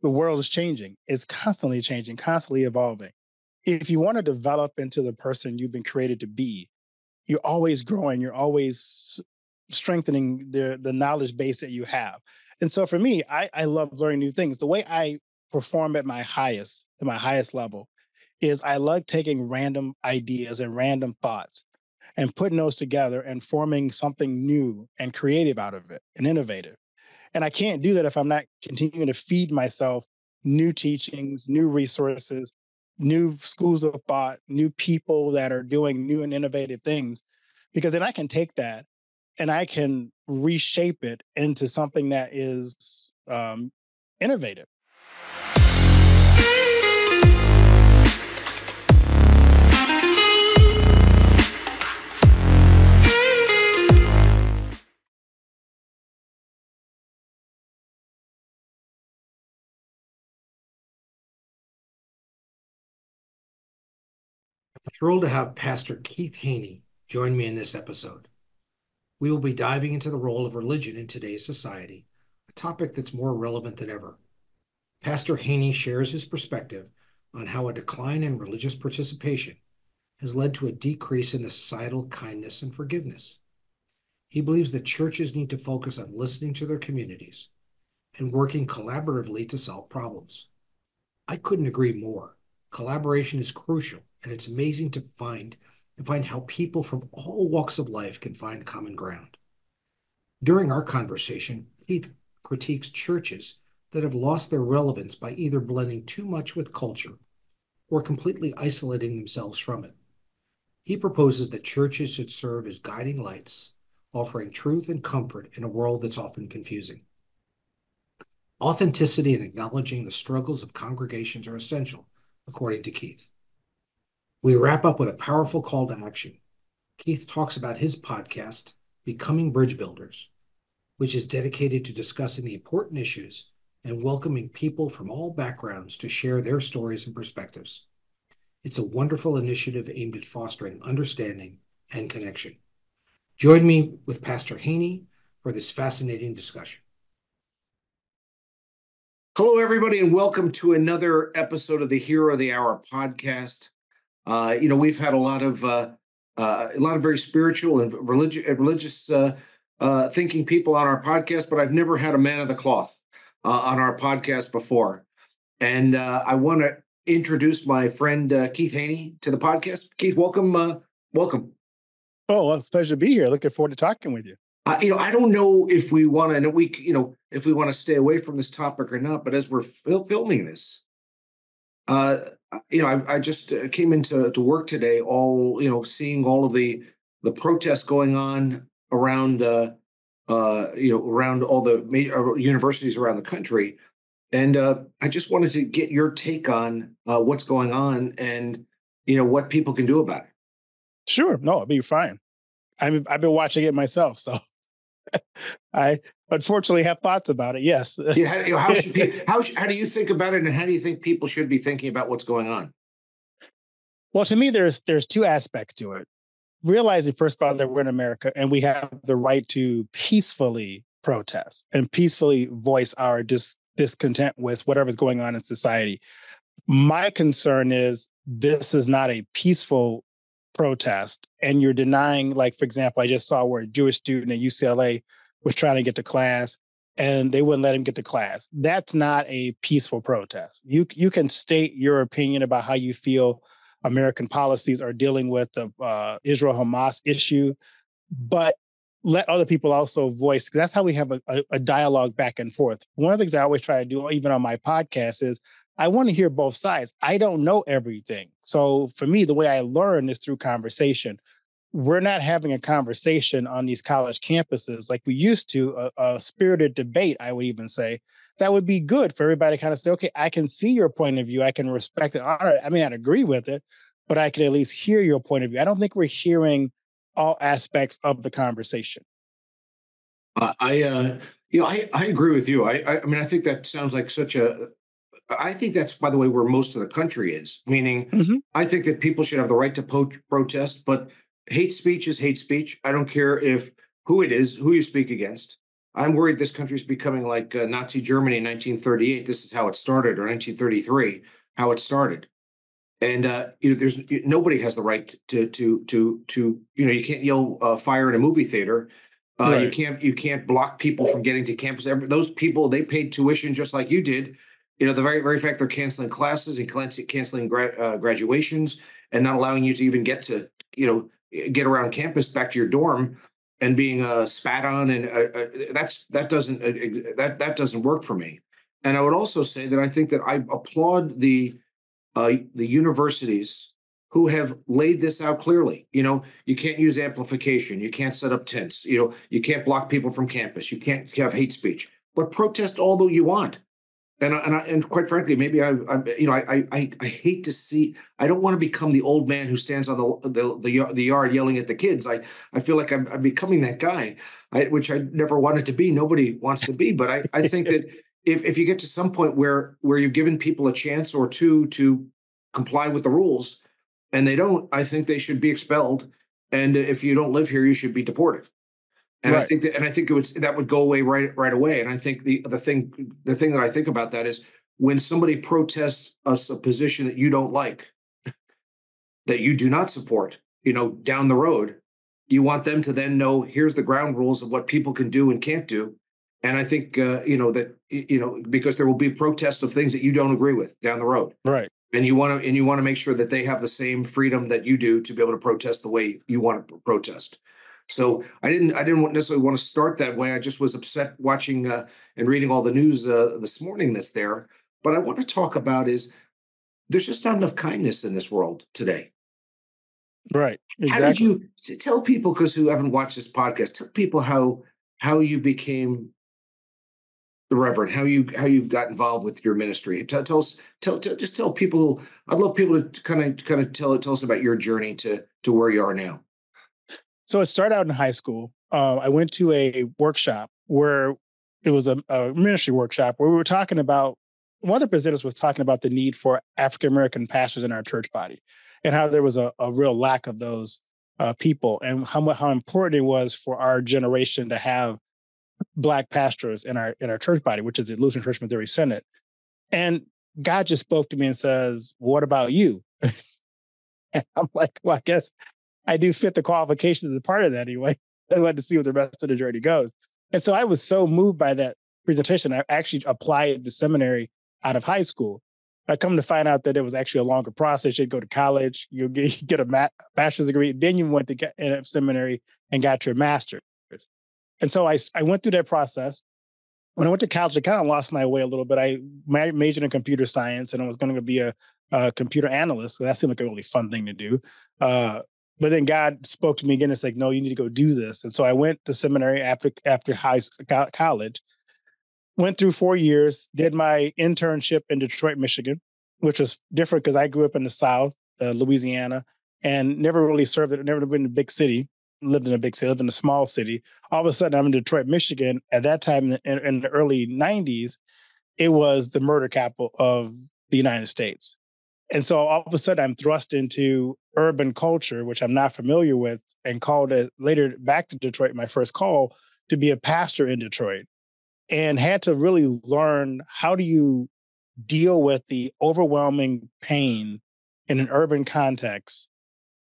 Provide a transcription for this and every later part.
the world is changing. It's constantly changing, constantly evolving. If you want to develop into the person you've been created to be, you're always growing, you're always strengthening the knowledge base that you have. And so for me, I love learning new things. The way I perform at my highest level is I love taking random ideas and random thoughts and putting those together and forming something new and creative out of it and innovative. And I can't do that if I'm not continuing to feed myself new teachings, new resources, new schools of thought, new people that are doing new and innovative things, because then I can take that and I can reshape it into something that is innovative. I'm thrilled to have Pastor Keith Haney join me in this episode. We will be diving into the role of religion in today's society, a topic that's more relevant than ever. Pastor Haney shares his perspective on how a decline in religious participation has led to a decrease in the societal kindness and forgiveness. He believes that churches need to focus on listening to their communities and working collaboratively to solve problems. I couldn't agree more. Collaboration is crucial, and it's amazing to find how people from all walks of life can find common ground. During our conversation, Keith critiques churches that have lost their relevance by either blending too much with culture or completely isolating themselves from it. He proposes that churches should serve as guiding lights, offering truth and comfort in a world that's often confusing. Authenticity and acknowledging the struggles of congregations are essential, according to Keith. We wrap up with a powerful call to action. Keith talks about his podcast, Becoming Bridge Builders, which is dedicated to discussing the important issues and welcoming people from all backgrounds to share their stories and perspectives. It's a wonderful initiative aimed at fostering understanding and connection. Join me with Pastor Haney for this fascinating discussion. Hello, everybody, and welcome to another episode of the Hero of the Hour podcast. We've had a lot of very spiritual and religious thinking people on our podcast, but I've never had a man of the cloth on our podcast before. And I want to introduce my friend Keith Haney to the podcast. Keith, welcome. Welcome. Oh, well, it's a pleasure to be here. Looking forward to talking with you. I don't know if we want to, if we want to stay away from this topic or not, but as we're filming this, I just came into work today, seeing all of the protests going on around, around all the major universities around the country. And I just wanted to get your take on what's going on and, what people can do about it. Sure. No, it'll be fine. I've been watching it myself, so I unfortunately have thoughts about it. Yes. Yeah. How do you think about it, and how do you think people should be thinking about what's going on? Well, to me, there's two aspects to it. Realizing, first of all, that we're in America and we have the right to peacefully protest and peacefully voice our discontent with whatever's going on in society. My concern is this is not a peaceful protest, and you're denying, like, for example, I just saw where a Jewish student at UCLA was trying to get to class and they wouldn't let him get to class. That's not a peaceful protest. You can state your opinion about how you feel American policies are dealing with the Israel-Hamas issue, but let other people also voice, because that's how we have a dialogue back and forth. One of the things I always try to do, even on my podcast, is I want to hear both sides. I don't know everything. So for me, the way I learn is through conversation. We're not having a conversation on these college campuses like we used to, a spirited debate, I would even say. That would be good for everybody to kind of say, okay, I can see your point of view. I can respect it. All right, I may not agree with it, but I can at least hear your point of view. I don't think we're hearing all aspects of the conversation. I agree with you. I mean, I think that sounds like I think that's, by the way, where most of the country is, meaning I think that people should have the right to protest, but hate speech is hate speech. I don't care who it is, who you speak against. I'm worried this country is becoming like Nazi Germany in 1938. This is how it started, or 1933, how it started. And there's nobody has the right to you can't yell fire in a movie theater. Right. You can't block people from getting to campus. Those people, they paid tuition just like you did. The very fact they're canceling classes and canceling graduations and not allowing you to even get to get around campus back to your dorm and being spat on, and that doesn't work for me. And I would also say that I think that I applaud the universities who have laid this out clearly. You can't use amplification. You can't set up tents. You can't block people from campus. You can't have hate speech, but protest all that you want. And quite frankly, maybe I hate to see. I don't want to become the old man who stands on the yard yelling at the kids. I feel like I'm becoming that guy, which I never wanted to be. Nobody wants to be, but I think that if you get to some point where you've given people a chance or two to comply with the rules, and they don't, I think they should be expelled. And if you don't live here, you should be deported. And Right. I think that would go away right away. And I think the thing that I think about that is when somebody protests a position that you don't like, that you do not support, down the road, you want them to then know, here's the ground rules of what people can do and can't do. And I think because there will be protests of things that you don't agree with down the road. Right. And you want to make sure that they have the same freedom that you do to be able to protest the way you want to protest. So I didn't necessarily want to start that way. I just was upset watching and reading all the news this morning that's there. But I want to talk about is there's just not enough kindness in this world today. Right. Exactly. How did you tell people, because who haven't watched this podcast, tell people how you became the Reverend, how you got involved with your ministry? Just tell people. I'd love people to kind of tell us about your journey to where you are now. So it started out in high school. I went to a workshop where it was a ministry workshop where we were talking about, one of the presenters was talking about the need for African-American pastors in our church body and how there was a real lack of those people, and how important it was for our generation to have Black pastors in our church body, which is the Lutheran Church Missouri Synod. And God just spoke to me and says, "What about you?" And I'm like, well, I guess I do fit the qualifications as a part of that anyway. I wanted to see where the rest of the journey goes. And so I was so moved by that presentation, I actually applied to seminary out of high school. I come to find out that it was actually a longer process. You'd go to college, you get a bachelor's degree, then you went to get in a seminary and got your master's. And so I went through that process. When I went to college, I kind of lost my way a little bit. I majored in computer science, and I was going to be a computer analyst. So that seemed like a really fun thing to do. But then God spoke to me again and said, no, you need to go do this. And so I went to seminary after college, went through 4 years, did my internship in Detroit, Michigan, which was different because I grew up in the South, Louisiana, and never really served it, never been in a big city, lived in a big city, lived in a small city. All of a sudden, I'm in Detroit, Michigan. At that time, in the early 90s, it was the murder capital of the United States. And so all of a sudden, I'm thrust into urban culture, which I'm not familiar with, and called it later back to Detroit, my first call, to be a pastor in Detroit, and had to really learn, how do you deal with the overwhelming pain in an urban context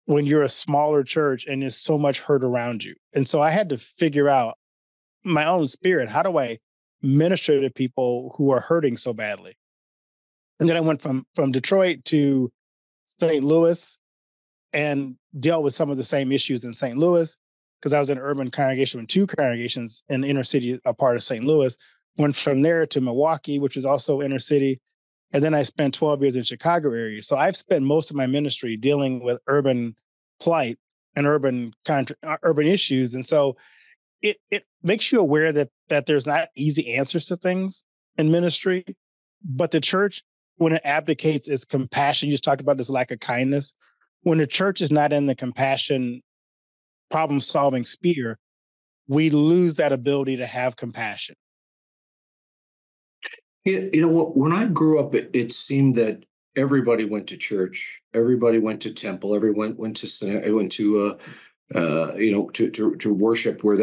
when you're a smaller church and there's so much hurt around you. And so I had to figure out my own spirit. How do I minister to people who are hurting so badly? And then I went from Detroit to St. Louis and dealt with some of the same issues in St. Louis, because I was in an urban congregation with 2 congregations in the inner city, a part of St. Louis. Went from there to Milwaukee, which was also inner city. And then I spent 12 years in Chicago area. So I've spent most of my ministry dealing with urban plight and urban issues. And so it makes you aware that there's not easy answers to things in ministry, but the church, when it abdicates its compassion, you just talked about this lack of kindness. When the church is not in the compassion, problem-solving sphere, we lose that ability to have compassion. When I grew up, it seemed that everybody went to church, everybody went to temple, everyone went to worship where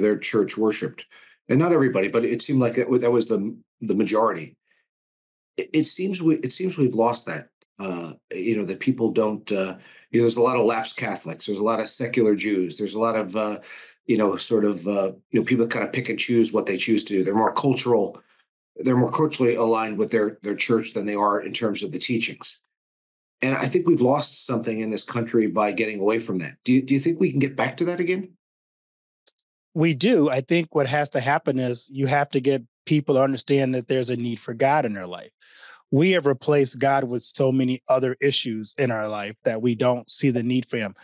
their church worshipped. and not everybody, but it seemed like that was the majority. It seems we've lost that. That people don't. There's a lot of lapsed Catholics. There's a lot of secular Jews. There's a lot of people that kind of pick and choose what they choose to do. They're more cultural. They're more culturally aligned with their church than they are in terms of the teachings. And I think we've lost something in this country by getting away from that. Do you think we can get back to that again? We do. I think what has to happen is you have to get people to understand that there's a need for God in their life. We have replaced God with so many other issues in our life that we don't see the need for him.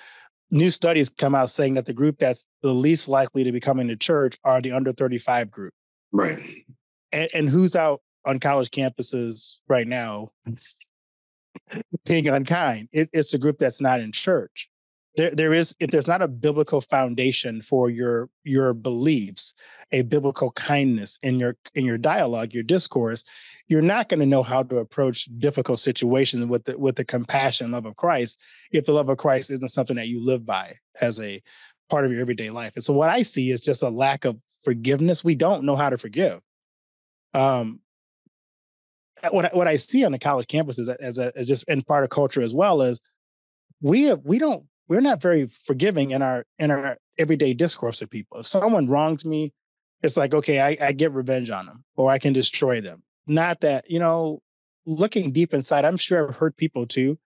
New studies come out saying that the group that's the least likely to be coming to church are the under 35 group. Right. And who's out on college campuses right now being unkind? It's a group that's not in church. If there's not a biblical foundation for your beliefs, a biblical kindness in your dialogue, your discourse, you're not going to know how to approach difficult situations with the compassion and love of Christ if the love of Christ isn't something that you live by as a part of your everyday life. And so what I see is just a lack of forgiveness. We don't know how to forgive. What I see on the college campuses as just in part of culture as well is we're not very forgiving in our everyday discourse with people. If someone wrongs me, it's like, okay, I get revenge on them or I can destroy them. Not that, looking deep inside, I'm sure I've hurt people too.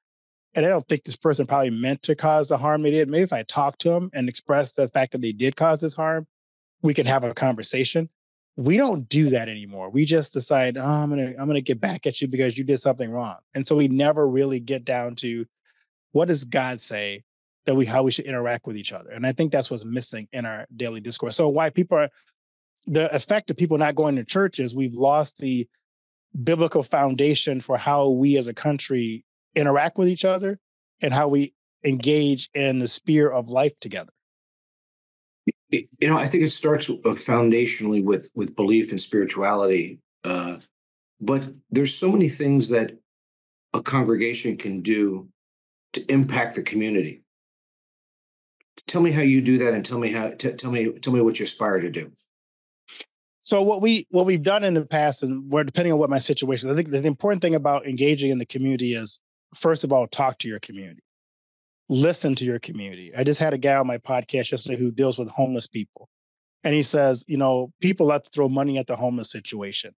And I don't think this person probably meant to cause the harm they did. Maybe if I talk to them and express the fact that they did cause this harm, we can have a conversation. We don't do that anymore. We just decide, oh, I'm gonna get back at you because you did something wrong. And so we never really get down to what does God say that how we should interact with each other. And I think that's what's missing in our daily discourse. So why the effect of people not going to church is we've lost the biblical foundation for how we as a country interact with each other and how we engage in the sphere of life together. I think it starts foundationally with belief and spirituality. But there's so many things that a congregation can do to impact the community. Tell me how you do that, and tell me what you aspire to do. So what we've done in the past, and where depending on what my situation, I think the important thing about engaging in the community is, first of all, talk to your community, listen to your community. I just had a guy on my podcast yesterday who deals with homeless people, and he says, people love to throw money at the homeless situation,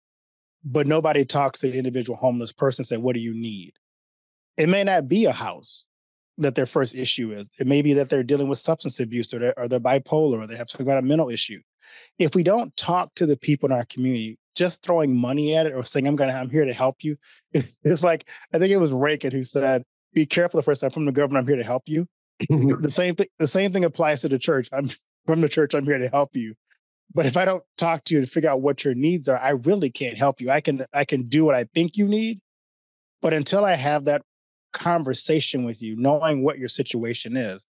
but nobody talks to the individual homeless person and say, what do you need? It may not be a house that their first issue is. It may be that they're dealing with substance abuse or they're bipolar or they have some kind of mental issue. If we don't talk to the people in our community, just throwing money at it or saying, I'm here to help you. It's like, I think it was Reagan who said, be careful the first time from the government, I'm here to help you. The same thing applies to the church. I'm from the church, I'm here to help you. But if I don't talk to you and figure out what your needs are, I really can't help you. I can do what I think you need. But until I have that conversation with you, knowing what your situation is,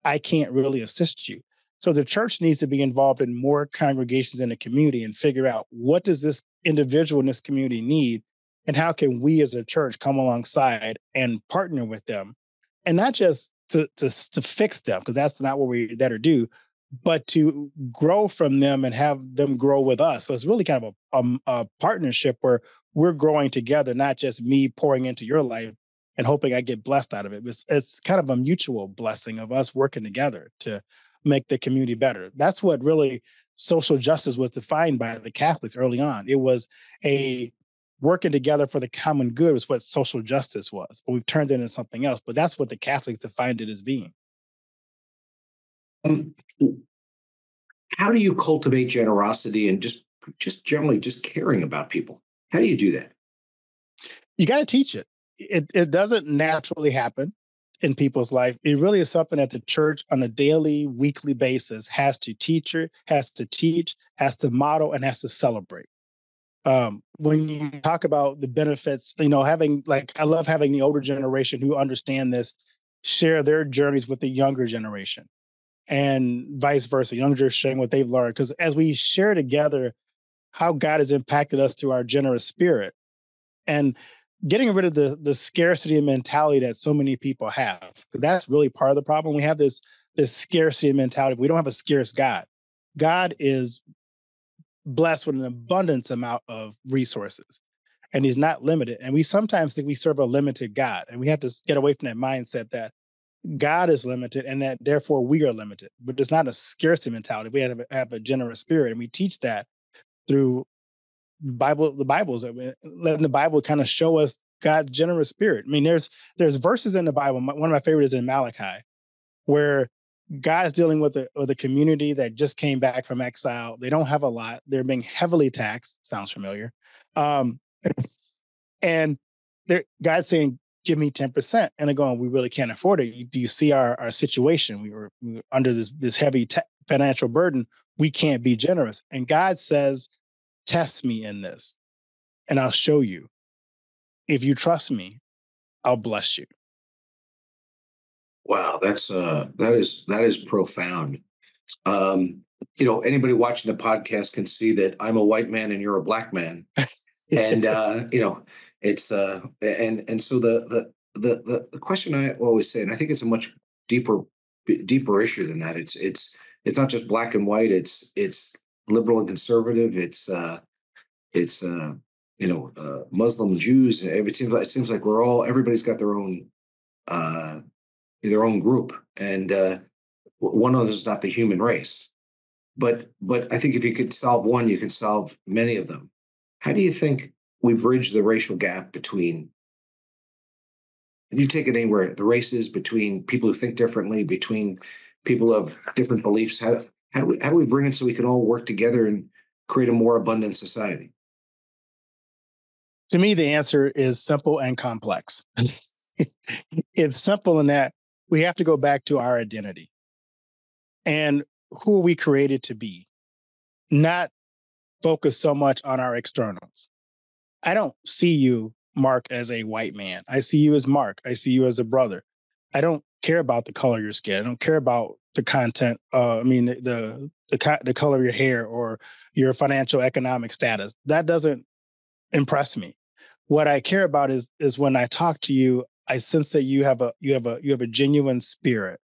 I can't really assist you. So the church needs to be involved in more congregations in the community and figure out what does this individual in this community need and how can we as a church come alongside and partner with them, and not just to fix them, because that's not what we there to do, but to grow from them and have them grow with us. So it's really kind of a partnership where we're growing together, not just me pouring into your life and hoping I get blessed out of it. It's kind of a mutual blessing of us working together to make the community better. That's what really social justice was defined by the Catholics early on. It was a working together for the common good was what social justice was, but we've turned it into something else. But that's what the Catholics defined it as being. How do you cultivate generosity and just generally just caring about people? How do you do that? You got to teach it. It doesn't naturally happen in people's life. It really is something that the church on a daily, weekly basis has to teach, has to model, and has to celebrate. When you talk about the benefits, I love having the older generation who understand this, share their journeys with the younger generation and vice versa, younger sharing what they've learned. Because as we share together how God has impacted us through our generous spirit and getting rid of the scarcity mentality that so many people have, because that's really part of the problem. We have this scarcity mentality. We don't have a scarce God. God is blessed with an abundance amount of resources, and he's not limited. And we sometimes think we serve a limited God, and we have to get away from that mindset that God is limited and that therefore we are limited. But it's not a scarcity mentality. We have a generous spirit, and we teach that through the Bibles, letting the Bible kind of show us God's generous spirit. I mean, there's verses in the Bible. One of my favorites is in Malachi, where God is dealing with a community that just came back from exile. They don't have a lot. They're being heavily taxed. Sounds familiar. Um, and God's saying, give me 10%. And they're going, we really can't afford it. Do you see our situation? We were under this heavy financial burden. We can't be generous. And God says, test me in this, and I'll show you. If you trust me, I'll bless you. Wow, that is profound. Anybody watching the podcast can see that I'm a white man and you're a black man, and it's and so the question I always say, and I think it's a much deeper issue than that. It's not just black and white. It's liberal and conservative. It's Muslim, Jews. It seems like everybody's got their own group, and one of those is not the human race. But I think if you could solve one, you can solve many of them. How do you think we bridge the racial gap between? And you take it anywhere, the races, between people who think differently, between people of different beliefs. How do we bring it so we can all work together and create a more abundant society? To me, the answer is simple and complex. It's simple in that we have to go back to our identity and who we created to be, not focus so much on our externals. I don't see you, Mark, as a white man. I see you as Mark. I see you as a brother. I don't care about the color of your skin. I don't care about the content. The color of your hair or your financial economic status. That doesn't impress me. What I care about is when I talk to you, I sense that you have a genuine spirit,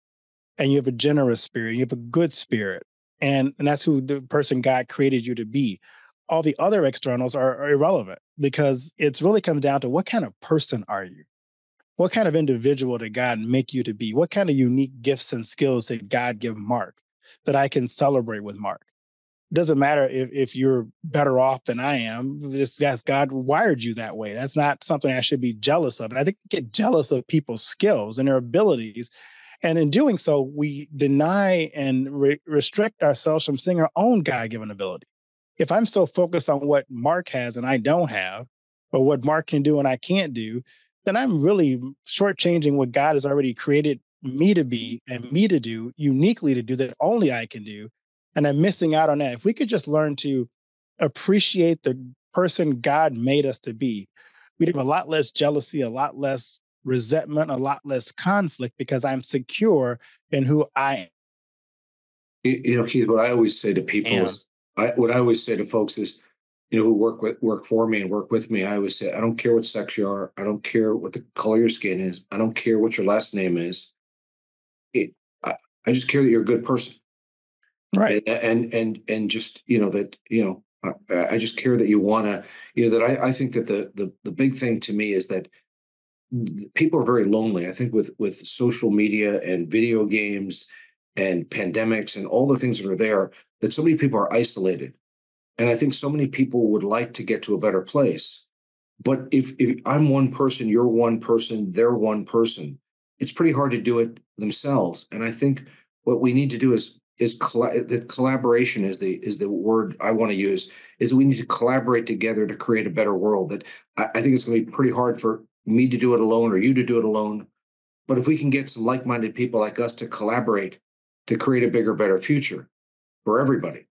and you have a generous spirit. You have a good spirit, and that's who the person God created you to be. All the other externals are irrelevant, because it's really comes down to what kind of person are you? What kind of individual did God make you to be? What kind of unique gifts and skills did God give Mark that I can celebrate with Mark? It doesn't matter if you're better off than I am. That's God wired you that way. That's not something I should be jealous of. And I think we get jealous of people's skills and their abilities. And in doing so, we deny and restrict ourselves from seeing our own God-given ability. If I'm so focused on what Mark has and I don't have, or what Mark can do and I can't do, then I'm really shortchanging what God has already created me to be and me to do, uniquely to do, that only I can do. And I'm missing out on that. If we could just learn to appreciate the person God made us to be, we'd have a lot less jealousy, a lot less resentment, a lot less conflict, because I'm secure in who I Keith, what I always say to people am. is, what I always say to folks is, who work for me and work with me, I always say, I don't care what sex you are. I don't care what the color of your skin is. I don't care what your last name is. I just care that you're a good person. Right. And just, I just care that you want to, that I think that the big thing to me is that people are very lonely. I think with social media and video games and pandemics and all the things that are there, that so many people are isolated. And I think so many people would like to get to a better place. But if I'm one person, you're one person, they're one person, it's pretty hard to do it themselves. And I think what we need to do is the collaboration is the word I want to use, is we need to collaborate together to create a better world. That I think it's going to be pretty hard for me to do it alone or you to do it alone. But if we can get some like-minded people like us to collaborate to create a bigger, better future for everybody,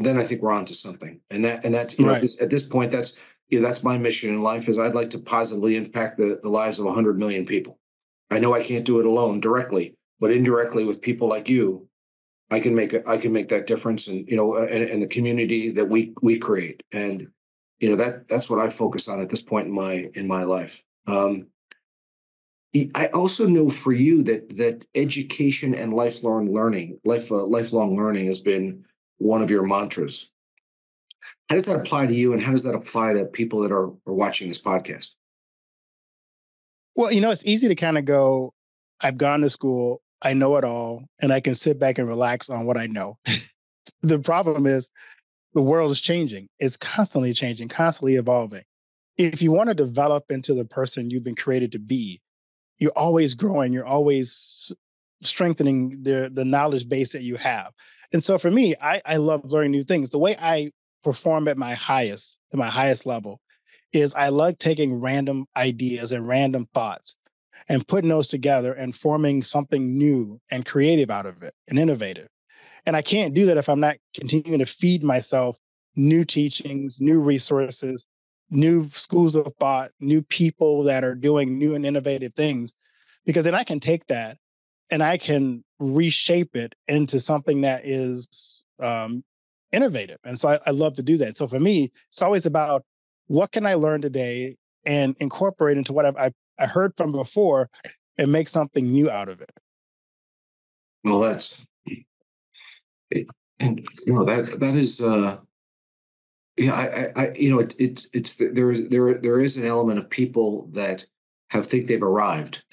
then I think we're onto something. And that's Right. at this point, that's my mission in life, is I'd like to positively impact the lives of 100 million people. I know I can't do it alone directly, but indirectly with people like you, I can make that difference, and and the community that we create. And that's what I focus on at this point in my life. I also know for you that education and lifelong learning has been one of your mantras. How does that apply to you, and how does that apply to people that are watching this podcast? Well, it's easy to kind of go, I've gone to school, I know it all, and I can sit back and relax on what I know. The problem is the world is changing. It's constantly changing, constantly evolving. If you want to develop into the person you've been created to be, you're always growing, you're always strengthening the knowledge base that you have. And so for me, I love learning new things. The way I perform at my highest level is I love taking random ideas and random thoughts and putting those together and forming something new and creative out of it and innovative. And I can't do that if I'm not continuing to feed myself new teachings, new resources, new schools of thought, new people that are doing new and innovative things, because then I can take that and I can reshape it into something that is innovative. And so I love to do that. So for me, it's always about what can I learn today and incorporate into what I heard from before and make something new out of it. Well, that's and that is yeah, there is an element of people that think they've arrived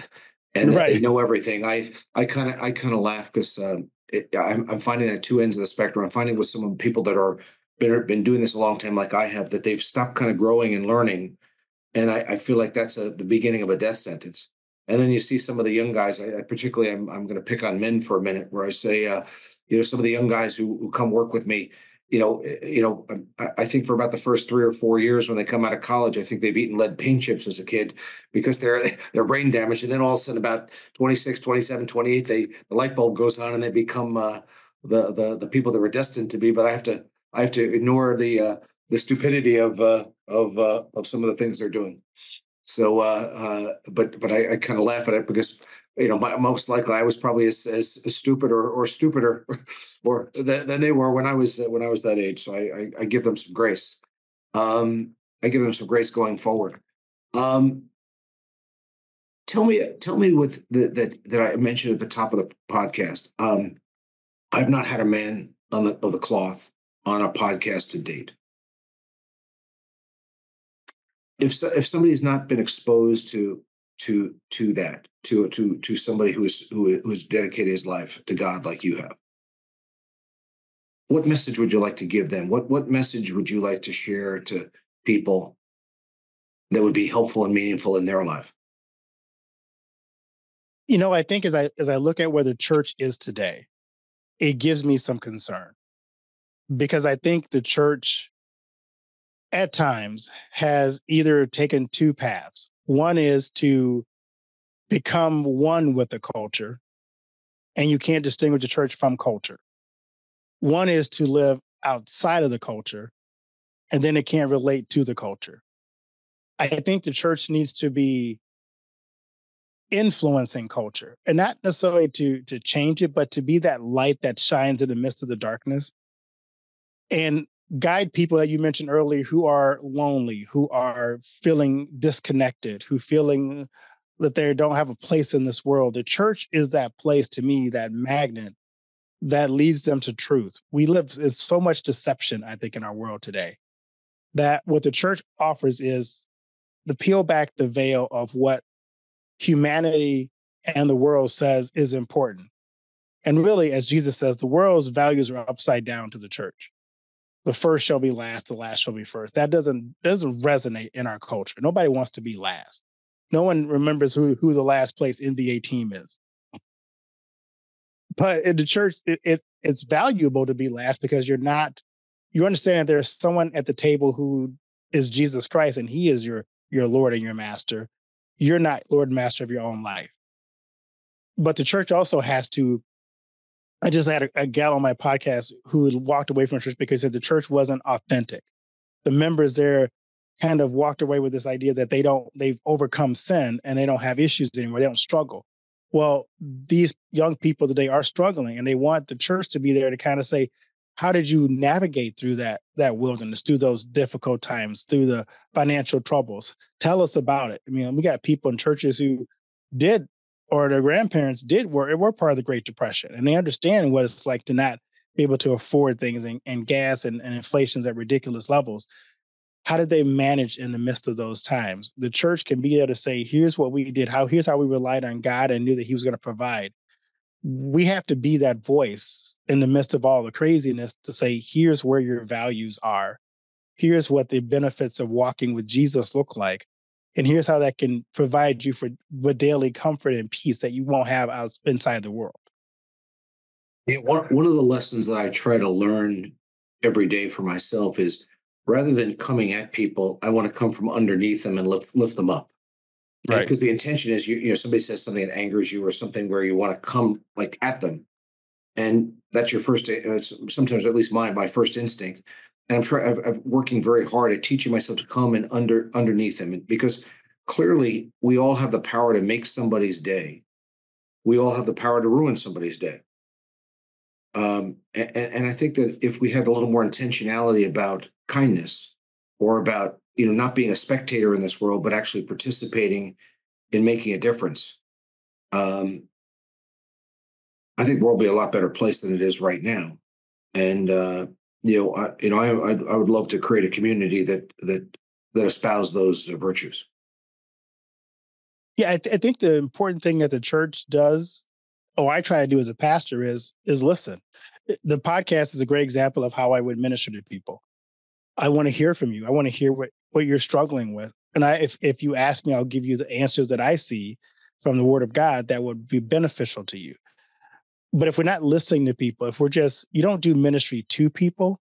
and that they Right. know everything. I kind of laugh because I'm finding at two ends of the spectrum. I'm finding with some of the people that are been doing this a long time, like I have, that they've stopped kind of growing and learning, and I feel like that's the beginning of a death sentence. And then you see some of the young guys. I particularly, I'm going to pick on men for a minute, where I say, some of the young guys who come work with me. I think for about the first 3 or 4 years when they come out of college, I think they've eaten lead paint chips as a kid because they're brain damaged. And then all of a sudden, about 26, 27, 28, the light bulb goes on and they become the people that were destined to be. But I have to ignore the stupidity of some of the things they're doing. So, but I kind of laugh at it because most likely I was probably as stupid or stupider than they were when I was that age. So I give them some grace. I give them some grace going forward. Um, tell me with that I mentioned at the top of the podcast. I've not had a man of the cloth on a podcast to date. If somebody's not been exposed to that to somebody who's dedicated his life to God like you have, what message would you like to give them? What message would you like to share to people that would be helpful and meaningful in their life? I think as I look at where the church is today, it gives me some concern because I think the church at times has either taken two paths. One is to become one with the culture, and you can't distinguish the church from culture. One is to live outside of the culture, and then it can't relate to the culture. I think the church needs to be influencing culture and not necessarily to change it, but to be that light that shines in the midst of the darkness and guide people that you mentioned earlier who are lonely, who are feeling disconnected, who feeling that they don't have a place in this world. The church is that place to me, that magnet that leads them to truth. We live in so much deception, I think, in our world today, that what the church offers is the peel back the veil of what humanity and the world says is important. And really, as Jesus says, the world's values are upside down to the church. The first shall be last, the last shall be first. That doesn't resonate in our culture. Nobody wants to be last. No one remembers who the last place NBA team is. But in the church, it's valuable to be last because you understand that there's someone at the table who is Jesus Christ and he is your Lord and your master. You're not Lord and master of your own life. But the church also has to. I just had a gal on my podcast who walked away from church because he said the church wasn't authentic. The members there kind of walked away with this idea that they've overcome sin and they don't have issues anymore. They don't struggle. Well, these young people today are struggling and they want the church to be there to kind of say, how did you navigate through that wilderness, through those difficult times, through the financial troubles? Tell us about it. I mean, we got people in churches who did, or their grandparents were part of the Great Depression, and they understand what it's like to not able to afford things, and gas and inflation's at ridiculous levels. How did they manage in the midst of those times? The church can be able to say, here's what we did, here's how we relied on God and knew that he was going to provide. We have to be that voice in the midst of all the craziness to say, here's where your values are. Here's what the benefits of walking with Jesus look like. And here's how that can provide you for daily comfort and peace that you won't have inside the world. Yeah, one of the lessons that I try to learn every day for myself is, rather than coming at people, I want to come from underneath them and lift them up. And Right. because the intention is, somebody says something that angers you or something where you want to come like at them. And that's your first, it's sometimes at least my first instinct. And I'm working very hard at teaching myself to come and underneath them. And because clearly we all have the power to make somebody's day. We all have the power to ruin somebody's day. And I think that if we had a little more intentionality about kindness, or about, not being a spectator in this world, but actually participating in making a difference, I think the world will be a lot better place than it is right now. And I would love to create a community that espouse those virtues. Yeah, I think the important thing that the church does, I try to do as a pastor, is listen. The podcast is a great example of how I would minister to people. I want to hear from you. I want to hear what you're struggling with. And if you ask me, I'll give you the answers that I see from the Word of God that would be beneficial to you. But if we're not listening to people, you don't do ministry to people,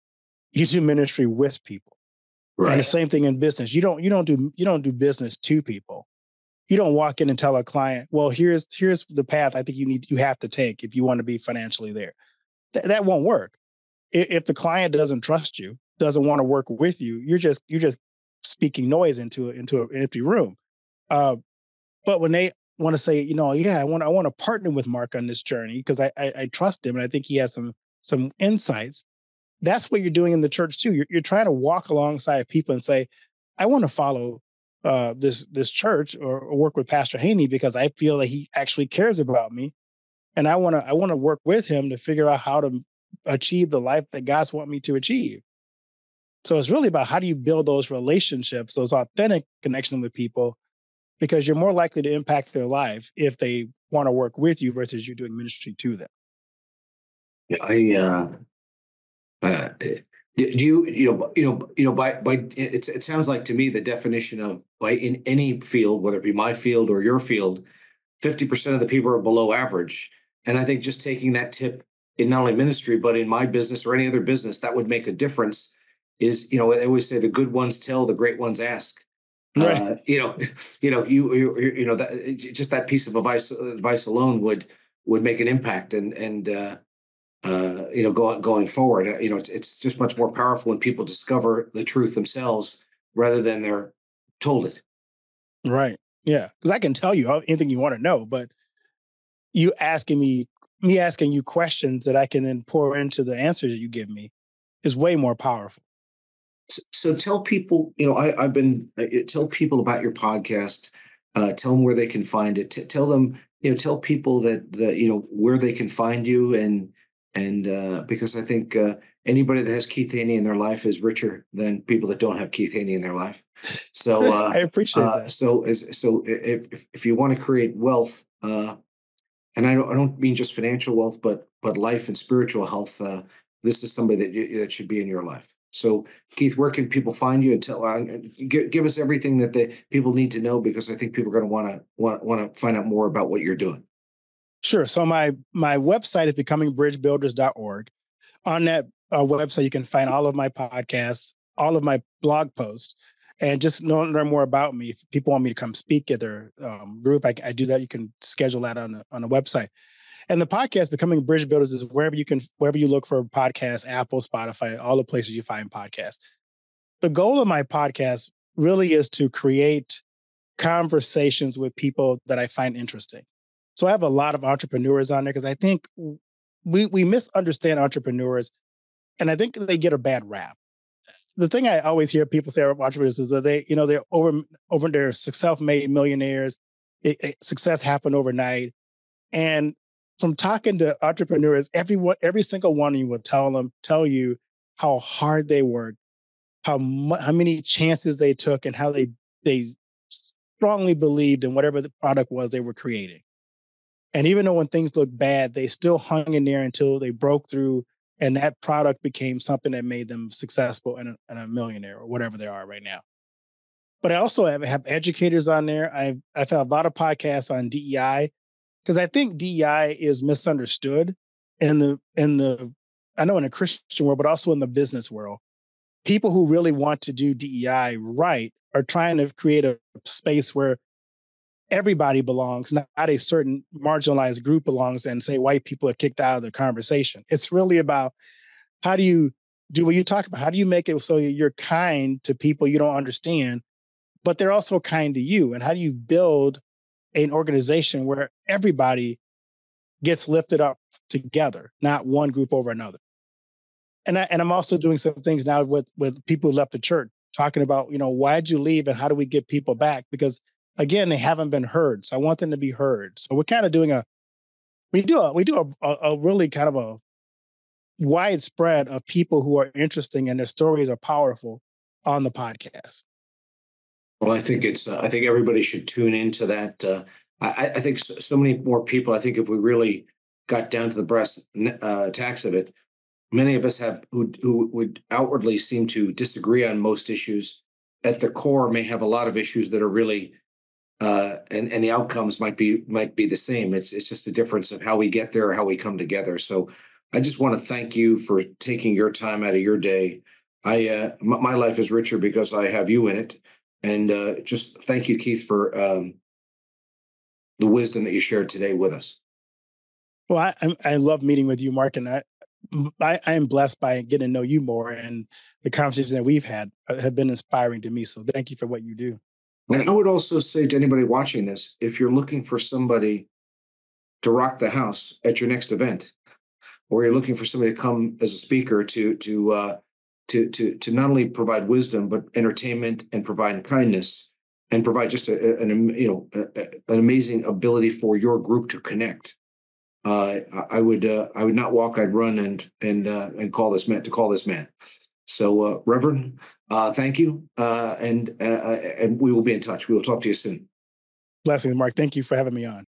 you do ministry with people. Right. And the same thing in business. You don't do business to people. You don't walk in and tell a client, well, here's the path I think you have to take if you want to be financially there. That won't work. If the client doesn't trust you, doesn't want to work with you, you're just speaking noise into an empty room. But when they want to say, I want to partner with Mark on this journey because I trust him and I think he has some insights. That's what you're doing in the church too. You're trying to walk alongside people and say, I want to follow this church or work with Pastor Haney because I feel that he actually cares about me, and I want to work with him to figure out how to achieve the life that God's want me to achieve. So it's really about how do you build those relationships, those authentic connections with people, because you're more likely to impact their life if they want to work with you versus you doing ministry to them. Yeah, do you by it sounds like to me the definition of, by in any field, whether it be my field or your field, 50% of the people are below average. And I think just taking that tip in not only ministry, but in my business or any other business, that would make a difference. Is, they always say the good ones tell, the great ones ask. Right. That just that piece of advice alone would make an impact. And going forward, it's just much more powerful when people discover the truth themselves rather than they're told it. Right. Yeah. Because I can tell you anything you want to know, but you asking me asking you questions that I can then pour into the answers you give me is way more powerful. So tell people, tell people about your podcast. Tell them where they can find it. Tell them, tell people that where they can find you, and because I think anybody that has Keith Haney in their life is richer than people that don't have Keith Haney in their life. So I appreciate that. So if you want to create wealth, and I don't mean just financial wealth, but life and spiritual health, this is somebody that should be in your life. So, Keith, where can people find you, and give us everything that the people need to know, because I think people are going to want to find out more about what you're doing. Sure. So my website is becomingbridgebuilders.org. On that website, you can find all of my podcasts, all of my blog posts, and just learn more about me. If people want me to come speak at their group, I do that. You can schedule that on the website. And the podcast, Becoming Bridge Builders, is wherever you look for podcasts, Apple, Spotify, all the places you find podcasts. The goal of my podcast really is to create conversations with people that I find interesting. So I have a lot of entrepreneurs on there because I think we misunderstand entrepreneurs, and I think they get a bad rap. The thing I always hear people say about entrepreneurs is that they're over their self-made millionaires. Success happened overnight. And from talking to entrepreneurs, every single one of you will tell you how hard they worked, how many chances they took, and how they strongly believed in whatever the product was they were creating. And even though when things looked bad, they still hung in there until they broke through, and that product became something that made them successful and a millionaire or whatever they are right now. But I also have educators on there. I've had a lot of podcasts on DEI because I think DEI is misunderstood in the I know in the Christian world, but also in the business world. People who really want to do DEI right are trying to create a space where everybody belongs, not a certain marginalized group belongs, and say white people are kicked out of the conversation. It's really about how do you do what you talk about? How do you make it so you're kind to people you don't understand, but they're also kind to you? And how do you build an organization where everybody gets lifted up together, not one group over another? And I'm also doing some things now with people who left the church, talking about, why'd you leave and how do we get people back? Because again, they haven't been heard. So I want them to be heard. So we're kind of doing we do a really kind of a widespread of people who are interesting and their stories are powerful on the podcast. Well, I think I think everybody should tune into that. I think so many more people. I think if we really got down to the brass tacks of it, many of us who would outwardly seem to disagree on most issues, at the core may have a lot of issues that are really, and the outcomes might be the same. It's just a difference of how we get there or how we come together. So I just want to thank you for taking your time out of your day. My life is richer because I have you in it. And just thank you, Keith, for the wisdom that you shared today with us. Well, I love meeting with you, Mark, and I am blessed by getting to know you more, and the conversations that we've had have been inspiring to me. So thank you for what you do. And I would also say to anybody watching this, if you're looking for somebody to rock the house at your next event, or you're looking for somebody to come as a speaker to not only provide wisdom but entertainment and provide kindness and provide just an amazing ability for your group to connect. I would not walk, I'd run and call this man. So, Reverend, thank you, and we will be in touch. We will talk to you soon. Blessings, Mark. Thank you for having me on.